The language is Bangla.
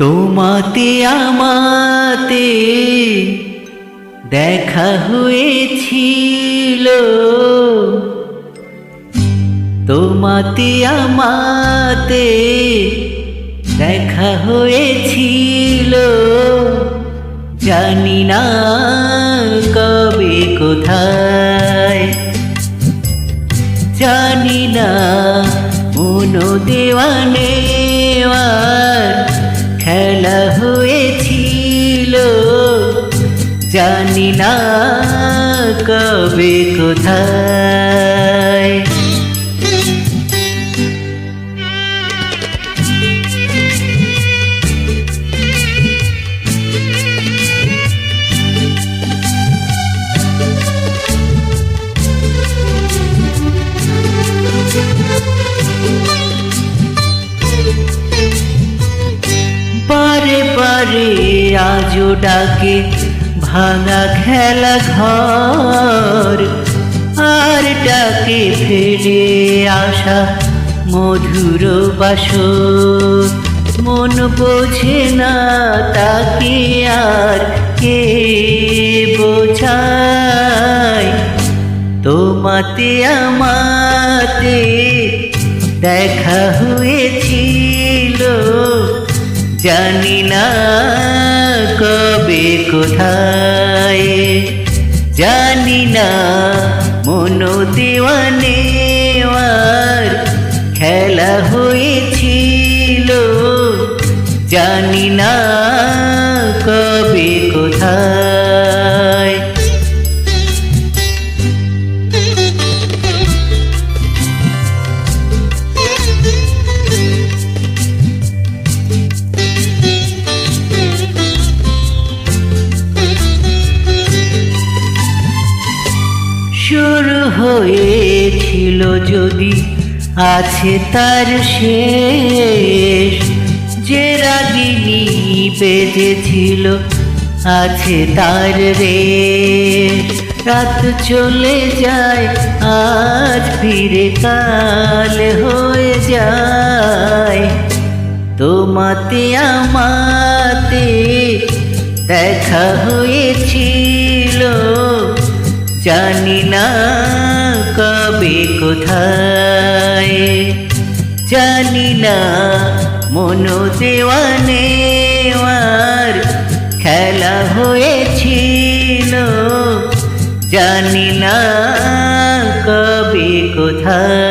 তোমাতে আমাতে দেখা হয়েছিল, তোমাতে আমাতে দেখা হয়েছিল, জানি না কবে কোথায়, জানি না মনো দেওয়ানে খেলা হয়েছিল, জানি না কবে কোথায়। পারে পারে আজও ডাকে ভাঙা খেলা ঘর, আর ডাকে ফেলে আসা মধুর বাসর। মন বোঝে না তাকে আর কে বোঝায়, তোমাতে আমাতে দেখা হয়েছিল, জানি না কবে কোথায়, জানি না মনো দেওয়ানে খেলা হয়েছিল, জানি না কবে কোথায়। শুরু হয়েছিল যদি আছে তার শেষ, যে রাগিনী বেজেছিল আছে তার রেশ। রাত চলে যায় আজ ফিরে কাল হয়ে যায়, তোমাতে আমাতে দেখা হয়েছিল, জানি না কবে কোথায়, জানি না মনো দেওয়ানে খেলা হয়েছিল, জানি না কবে কোথায়।